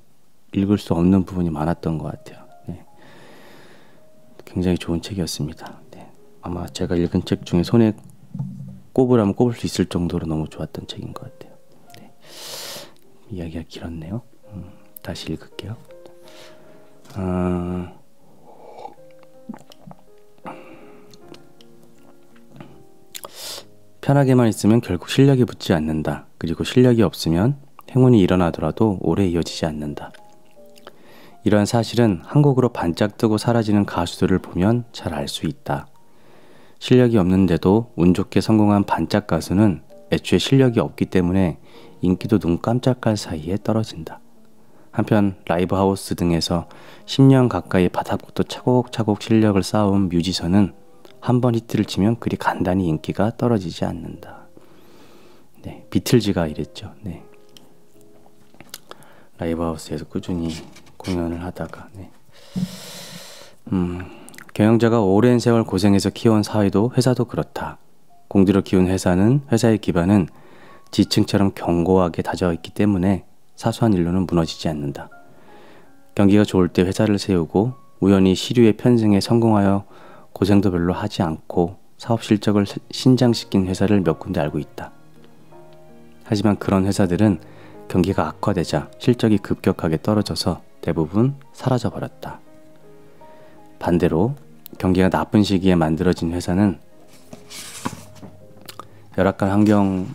읽을 수 없는 부분이 많았던 것 같아요. 네. 굉장히 좋은 책이었습니다. 네. 아마 제가 읽은 책 중에 손에 꼽으라면 꼽을 수 있을 정도로 너무 좋았던 책인 것 같아요. 네. 이야기가 길었네요. 다시 읽을게요. 편하게만 있으면 결국 실력이 붙지 않는다. 그리고 실력이 없으면 행운이 일어나더라도 오래 이어지지 않는다. 이러한 사실은 한국으로 반짝 뜨고 사라지는 가수들을 보면 잘 알 수 있다. 실력이 없는데도 운 좋게 성공한 반짝 가수는 애초에 실력이 없기 때문에 인기도 눈 깜짝할 사이에 떨어진다. 한편 라이브 하우스 등에서 10년 가까이 바닥부터 차곡차곡 실력을 쌓아온 뮤지션은 한 번 히트를 치면 그리 간단히 인기가 떨어지지 않는다. 네, 비틀즈가 이랬죠. 네. 라이브 하우스에서 꾸준히 공연을 하다가 네. 경영자가 오랜 세월 고생해서 키워온 사회도 회사도 그렇다. 공들여 키운 회사는 회사의 기반은 지층처럼 견고하게 다져 있기 때문에 사소한 일로는 무너지지 않는다. 경기가 좋을 때 회사를 세우고 우연히 시류의 편승에 성공하여 고생도 별로 하지 않고 사업 실적을 신장시킨 회사를 몇 군데 알고 있다. 하지만 그런 회사들은 경기가 악화되자 실적이 급격하게 떨어져서 대부분 사라져버렸다. 반대로 경기가 나쁜 시기에 만들어진 회사는 열악한 환경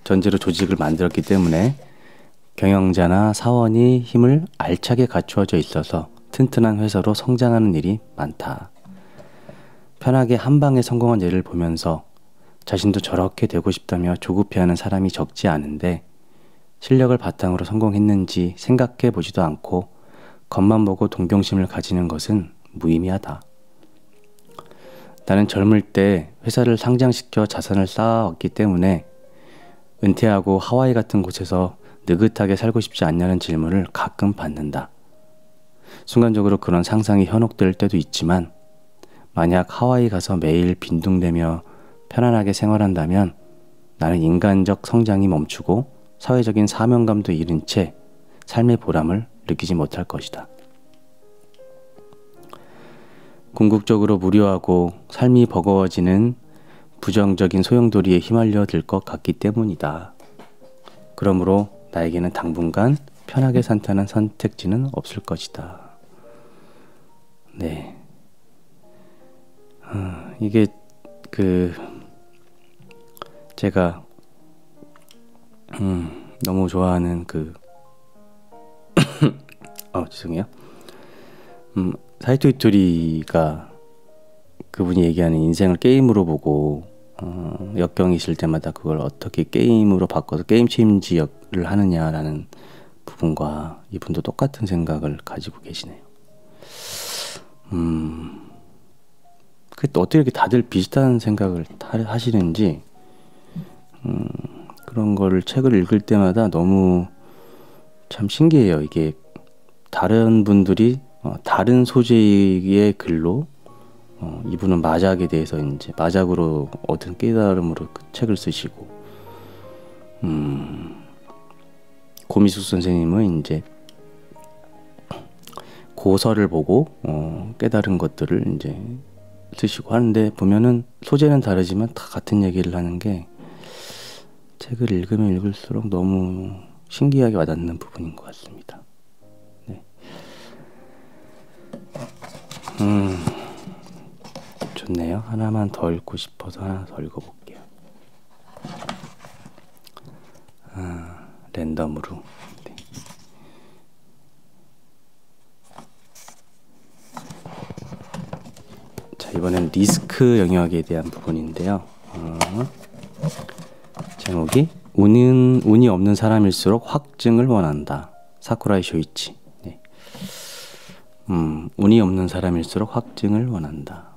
전제로 조직을 만들었기 때문에 경영자나 사원이 힘을 알차게 갖추어져 있어서 튼튼한 회사로 성장하는 일이 많다. 편하게 한 방에 성공한 예를 보면서 자신도 저렇게 되고 싶다며 조급해하는 사람이 적지 않은데 실력을 바탕으로 성공했는지 생각해 보지도 않고 겉만 보고 동경심을 가지는 것은 무의미하다. 나는 젊을 때 회사를 상장시켜 자산을 쌓아왔기 때문에 은퇴하고 하와이 같은 곳에서 느긋하게 살고 싶지 않냐는 질문을 가끔 받는다. 순간적으로 그런 상상이 현혹될 때도 있지만 만약 하와이 가서 매일 빈둥대며 편안하게 생활한다면 나는 인간적 성장이 멈추고 사회적인 사명감도 잃은 채 삶의 보람을 느끼지 못할 것이다. 궁극적으로 무료하고 삶이 버거워지는 부정적인 소용돌이에 휘말려 들 것 같기 때문이다. 그러므로 나에게는 당분간 편하게 산다는 선택지는 없을 것이다. 네. 이게 제가 너무 좋아하는 죄송해요. 사이토 이토리가 그분이 얘기하는 인생을 게임으로 보고 역경이 있을 때마다 그걸 어떻게 게임으로 바꿔서 게임 체인지를 하느냐라는 부분과 이분도 똑같은 생각을 가지고 계시네요. 어떻게 이렇게 다들 비슷한 생각을 하시는지 그런 거를 책을 읽을 때마다 너무 참 신기해요. 이게 다른 분들이 다른 소재의 글로 이분은 마작에 대해서 이제 마작으로 얻은 깨달음으로 그 책을 쓰시고 고미숙 선생님은 이제 고서를 보고 깨달은 것들을 이제 쓰시고 하는데 보면은 소재는 다르지만 다 같은 얘기를 하는 게 책을 읽으면 읽을수록 너무 신기하게 와닿는 부분인 것 같습니다. 네. 좋네요. 하나만 더 읽고 싶어서 하나 더 읽어볼게요. 랜덤으로. 네. 자, 이번엔 리스크 영역에 대한 부분인데요. 제목이 운이 없는 사람일수록 확증을 원한다. 사쿠라이 쇼이치. 네. 운이 없는 사람일수록 확증을 원한다.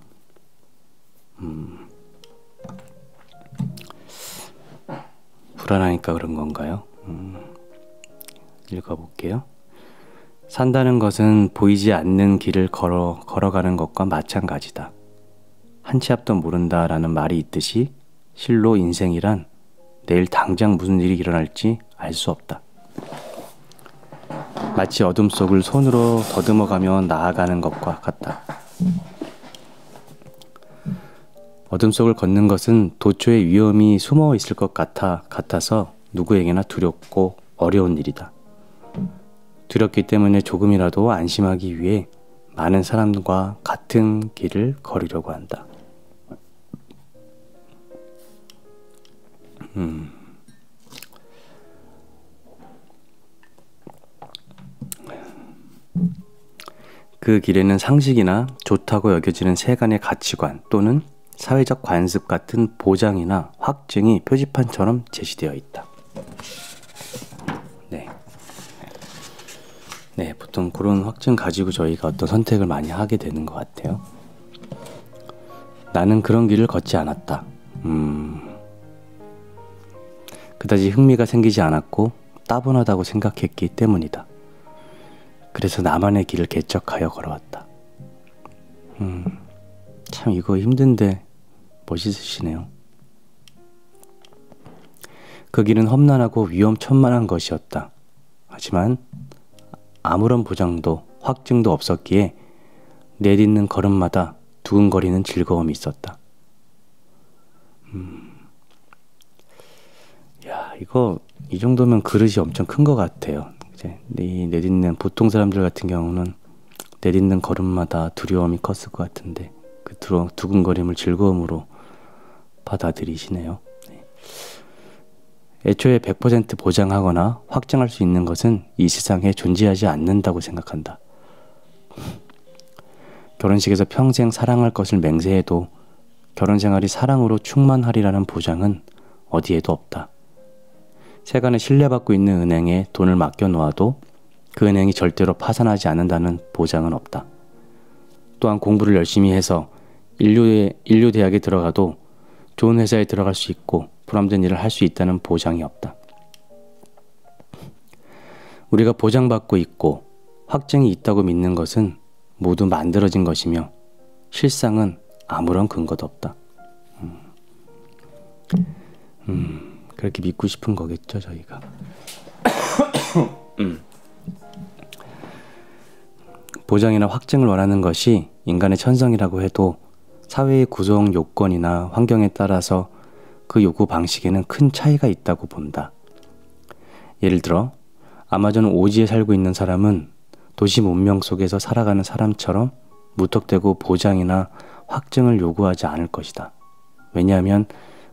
불안하니까 그런 건가요? 읽어볼게요. 산다는 것은 보이지 않는 길을 걸어가는 것과 마찬가지다. 한 치 앞도 모른다라는 말이 있듯이 실로 인생이란 내일 당장 무슨 일이 일어날지 알 수 없다. 마치 어둠 속을 손으로 더듬어가며 나아가는 것과 같다. 어둠 속을 걷는 것은 도처에 위험이 숨어 있을 것 같아서 누구에게나 두렵고 어려운 일이다. 두렵기 때문에 조금이라도 안심하기 위해 많은 사람과 같은 길을 걸으려고 한다. 그 길에는 상식이나 좋다고 여겨지는 세간의 가치관 또는 사회적 관습 같은 보장이나 확증이 표지판처럼 제시되어 있다. 네, 보통 그런 확증 가지고 저희가 어떤 선택을 많이 하게 되는 것 같아요. 나는 그런 길을 걷지 않았다. 그다지 흥미가 생기지 않았고 따분하다고 생각했기 때문이다. 그래서 나만의 길을 개척하여 걸어왔다. 참 이거 힘든데 멋있으시네요. 그 길은 험난하고 위험천만한 것이었다. 하지만 아무런 보장도 확증도 없었기에 내딛는 걸음마다 두근거리는 즐거움이 있었다. 야, 이거 이 정도면 그릇이 엄청 큰 것 같아요. 이제 이 내딛는 보통 사람들 같은 경우는 내딛는 걸음마다 두려움이 컸을 것 같은데 그 두근거림을 즐거움으로 받아들이시네요. 애초에 100% 보장하거나 확증할 수 있는 것은 이 세상에 존재하지 않는다고 생각한다. 결혼식에서 평생 사랑할 것을 맹세해도 결혼 생활이 사랑으로 충만하리라는 보장은 어디에도 없다. 세간에 신뢰받고 있는 은행에 돈을 맡겨놓아도 그 은행이 절대로 파산하지 않는다는 보장은 없다. 또한 공부를 열심히 해서 인류대학에 들어가도 좋은 회사에 들어갈 수 있고 보람된 일을 할 수 있다는 보장이 없다. 우리가 보장받고 있고 확증이 있다고 믿는 것은 모두 만들어진 것이며 실상은 아무런 근거도 없다. 그렇게 믿고 싶은 거겠죠, 저희가. 보장이나 확증을 원하는 것이 인간의 천성이라고 해도 사회의 구성 요건이나 환경에 따라서 그 요구 방식에는 큰 차이가 있다고 본다. 예를 들어 아마존 오지에 살고 있는 사람은 도시 문명 속에서 살아가는 사람처럼 무턱대고 보장이나 확증을 요구하지 않을 것이다. 왜냐하면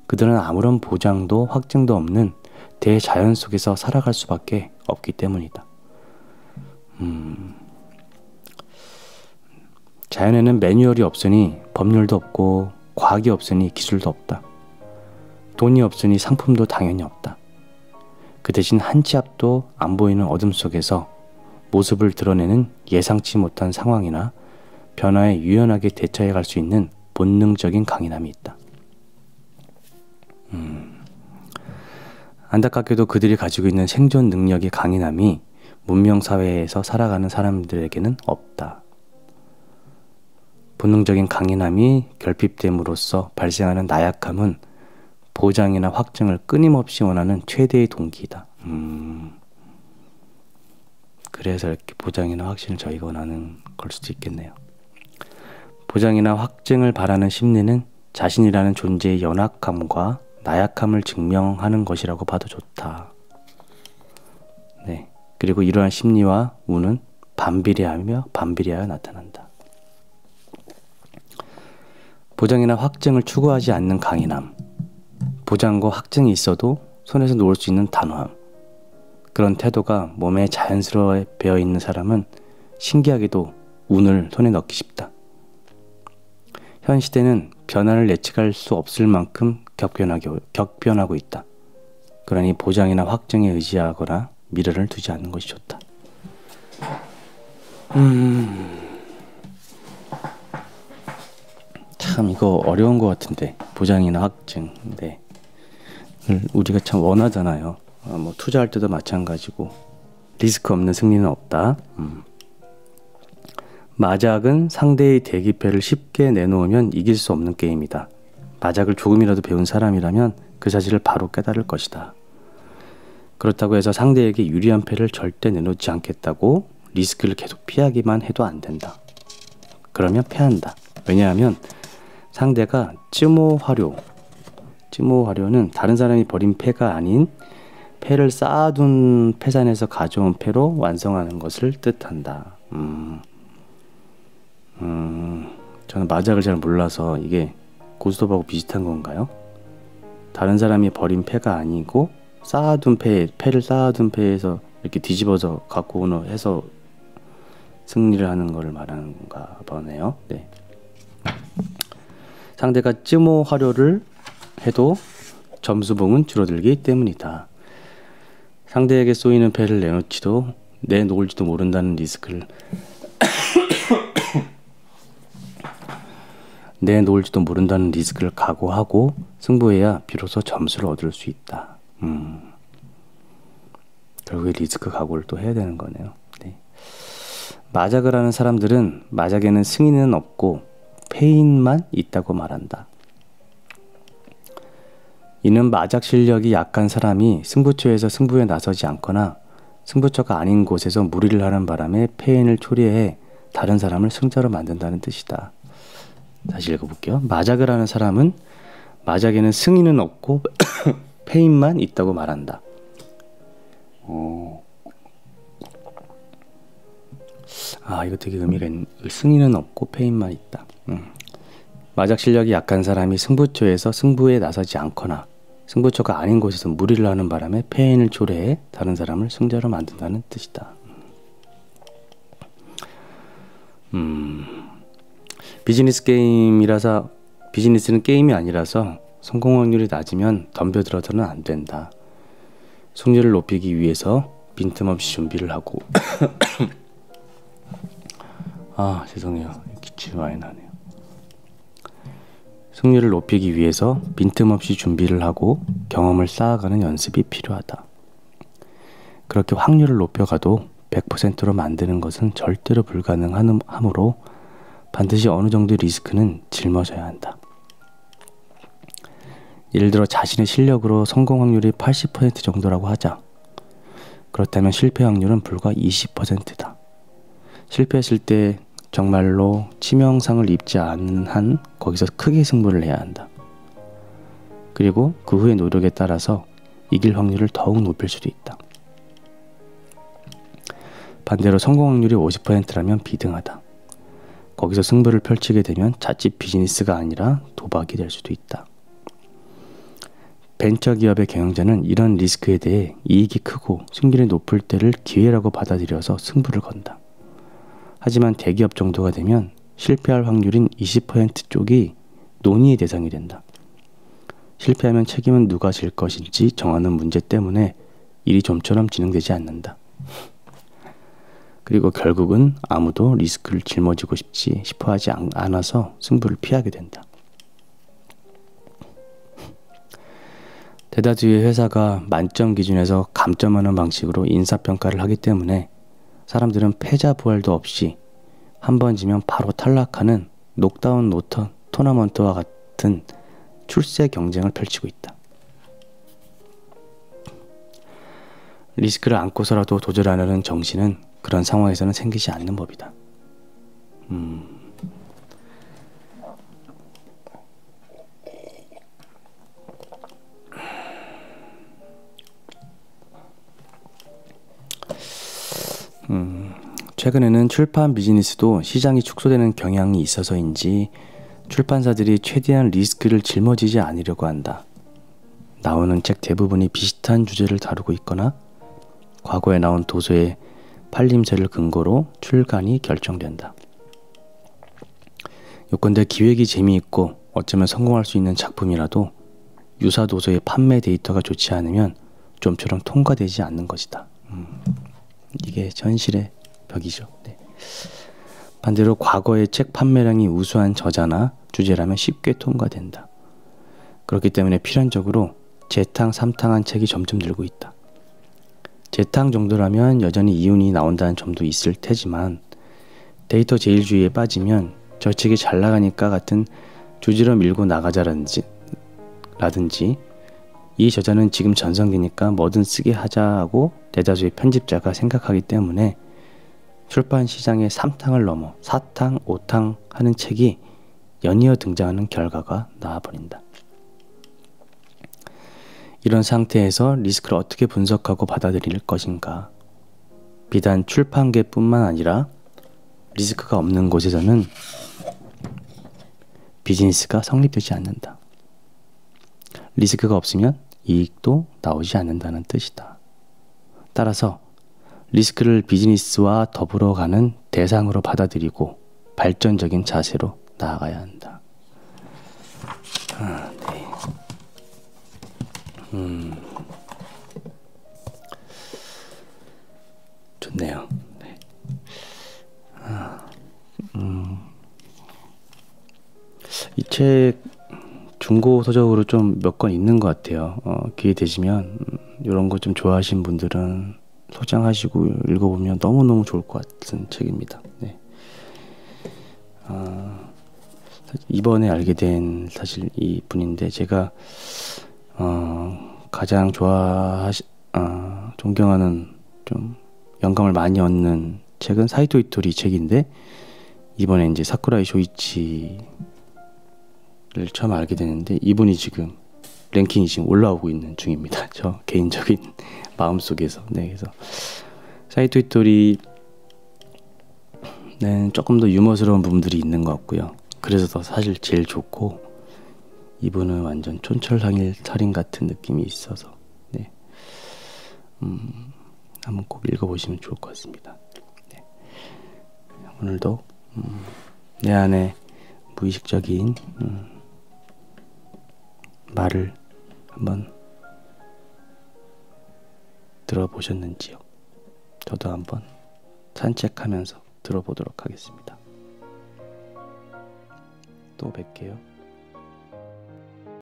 그들은 아무런 보장도 확증도 없는 대자연 속에서 살아갈 수밖에 없기 때문이다. 자연에는 매뉴얼이 없으니 법률도 없고 과학이 없으니 기술도 없다. 돈이 없으니 상품도 당연히 없다. 그 대신 한 치 앞도 안 보이는 어둠 속에서 모습을 드러내는 예상치 못한 상황이나 변화에 유연하게 대처해 갈 수 있는 본능적인 강인함이 있다. 안타깝게도 그들이 가지고 있는 생존 능력의 강인함이 문명사회에서 살아가는 사람들에게는 없다. 본능적인 강인함이 결핍됨으로써 발생하는 나약함은 보장이나 확증을 끊임없이 원하는 최대의 동기이다. 그래서 이렇게 보장이나 확신을 저희가 원하는 걸 수도 있겠네요. 보장이나 확증을 바라는 심리는 자신이라는 존재의 연약함과 나약함을 증명하는 것이라고 봐도 좋다. 네. 그리고 이러한 심리와 운은 반비례하여 나타난다. 보장이나 확증을 추구하지 않는 강인함, 보장과 확증이 있어도 손에서 놓을 수 있는 단호함, 그런 태도가 몸에 자연스러워 배어있는 사람은 신기하게도 운을 손에 넣기 쉽다. 현 시대는 변화를 예측할 수 없을 만큼 격변하고 있다. 그러니 보장이나 확증에 의지하거나 미래를 두지 않는 것이 좋다. 참 이거 어려운 것 같은데, 보장이나 확증. 네. 우리가 참 원하잖아요. 뭐 투자할 때도 마찬가지고 리스크 없는 승리는 없다. 마작은 상대의 대기패를 쉽게 내놓으면 이길 수 없는 게임이다. 마작을 조금이라도 배운 사람이라면 그 사실을 바로 깨달을 것이다. 그렇다고 해서 상대에게 유리한 패를 절대 내놓지 않겠다고 리스크를 계속 피하기만 해도 안 된다. 그러면 패한다. 왜냐하면 상대가 쯔모화료는 다른 사람이 버린 패가 아닌 패를 쌓아둔 패산에서 가져온 패로 완성하는 것을 뜻한다. 저는 마작을 잘 몰라서 이게 고스톱하고 비슷한 건가요? 다른 사람이 버린 패가 아니고 쌓아둔 패를 쌓아둔 패에서 이렇게 뒤집어서 갖고 오는 해서 승리를 하는 걸 말하는 건가 보네요. 네. 상대가 쯔모 화료를 해도 점수봉은 줄어들기 때문이다. 상대에게 쏘이는 패를 내놓을지도 모른다는 리스크를 각오하고 승부해야 비로소 점수를 얻을 수 있다. 결국에 리스크 각오를 또 해야 되는 거네요. 네. 마작을 하는 사람들은 마작에는 승인은 없고 패인만 있다고 말한다. 이는 마작 실력이 약한 사람이 승부처에서 승부에 나서지 않거나 승부처가 아닌 곳에서 무리를 하는 바람에 패인을 초래해 다른 사람을 승자로 만든다는 뜻이다. 다시 읽어볼게요. 마작을 하는 사람은 마작에는 승인은 없고 패인만 있다고 말한다. 이거 되게 의미가 있는. 승인은 없고 패인만 있다. 마작 실력이 약한 사람이 승부처에서 승부에 나서지 않거나 승부처가 아닌 곳에서 무리를 하는 바람에 패인을 초래해 다른 사람을 승자로 만든다는 뜻이다. 비즈니스는 게임이 아니라서 성공 확률이 낮으면 덤벼들어서는 안 된다. 승률을 높이기 위해서 빈틈없이 준비를 하고 죄송해요. 기침이 많이 나네요. 승률을 높이기 위해서 빈틈없이 준비를 하고 경험을 쌓아가는 연습이 필요하다. 그렇게 확률을 높여가도 100%로 만드는 것은 절대로 불가능하므로 반드시 어느 정도의 리스크는 짊어져야 한다. 예를 들어 자신의 실력으로 성공 확률이 80% 정도라고 하자. 그렇다면 실패 확률은 불과 20%다. 실패했을 때 정말로 치명상을 입지 않는 한 거기서 크게 승부를 해야 한다. 그리고 그 후의 노력에 따라서 이길 확률을 더욱 높일 수도 있다. 반대로 성공 확률이 50%라면 비등하다. 거기서 승부를 펼치게 되면 자칫 비즈니스가 아니라 도박이 될 수도 있다. 벤처기업의 경영자는 이런 리스크에 대해 이익이 크고 승률이 높을 때를 기회라고 받아들여서 승부를 건다. 하지만 대기업 정도가 되면 실패할 확률인 20% 쪽이 논의의 대상이 된다. 실패하면 책임은 누가 질 것인지 정하는 문제 때문에 일이 좀처럼 진행되지 않는다. 그리고 결국은 아무도 리스크를 짊어지고 싶어 하지 않아서 승부를 피하게 된다. 대다수의 회사가 만점 기준에서 감점하는 방식으로 인사평가를 하기 때문에 사람들은 패자 부활도 없이 한 번 지면 바로 탈락하는 녹다운 토너먼트와 같은 출세 경쟁을 펼치고 있다. 리스크를 안고서라도 도전하려는 정신은 그런 상황에서는 생기지 않는 법이다. 최근에는 출판 비즈니스도 시장이 축소되는 경향이 있어서인지 출판사들이 최대한 리스크를 짊어지지 않으려고 한다. 나오는 책 대부분이 비슷한 주제를 다루고 있거나 과거에 나온 도서의 팔림새를 근거로 출간이 결정된다. 요컨대 기획이 재미있고 어쩌면 성공할 수 있는 작품이라도 유사 도서의 판매 데이터가 좋지 않으면 좀처럼 통과되지 않는 것이다. 이게 현실의 벽이죠. 네. 반대로 과거의 책 판매량이 우수한 저자나 주제라면 쉽게 통과된다. 그렇기 때문에 필연적으로 재탕, 삼탕한 책이 점점 늘고 있다. 재탕 정도라면 여전히 이윤이 나온다는 점도 있을 테지만 데이터 제일주의에 빠지면 저 책이 잘 나가니까 같은 주지로 밀고 나가자라든지 이 저자는 지금 전성기니까 뭐든 쓰게 하자고 대다수의 편집자가 생각하기 때문에 출판 시장의 3탕을 넘어 4탕, 5탕 하는 책이 연이어 등장하는 결과가 나와버린다. 이런 상태에서 리스크를 어떻게 분석하고 받아들일 것인가? 비단 출판계뿐만 아니라 리스크가 없는 곳에서는 비즈니스가 성립되지 않는다. 리스크가 없으면 이익도 나오지 않는다는 뜻이다. 따라서 리스크를 비즈니스와 더불어 가는 대상으로 받아들이고 발전적인 자세로 나아가야 한다. 네. 좋네요. 네. 이 책 중고 서적으로 좀 몇 권 있는 것 같아요. 기회 되시면 이런 거 좀 좋아하시는 분들은 소장하시고 읽어보면 너무너무 좋을 것 같은 책입니다. 네. 이번에 알게 된 사실 이 분인데 제가 가장 존경하는 좀 영감을 많이 얻는 책은 사이토 이토리 책인데 이번에 이제 사쿠라이 쇼이치를 처음 알게 되는데 이분이 지금 랭킹이 지금 올라오고 있는 중입니다. 저 개인적인 마음속에서. 네, 그래서 사이토 이토리는 조금 더 유머스러운 부분들이 있는 것 같고요. 그래서 더 사실 제일 좋고 이분은 완전 촌철살인 같은 느낌이 있어서 네. 한번 꼭 읽어보시면 좋을 것 같습니다. 네. 오늘도 내 안에 무의식적인 말을 한번 들어보셨는지요? 저도 한번 산책하면서 들어보도록 하겠습니다. 또 뵐게요.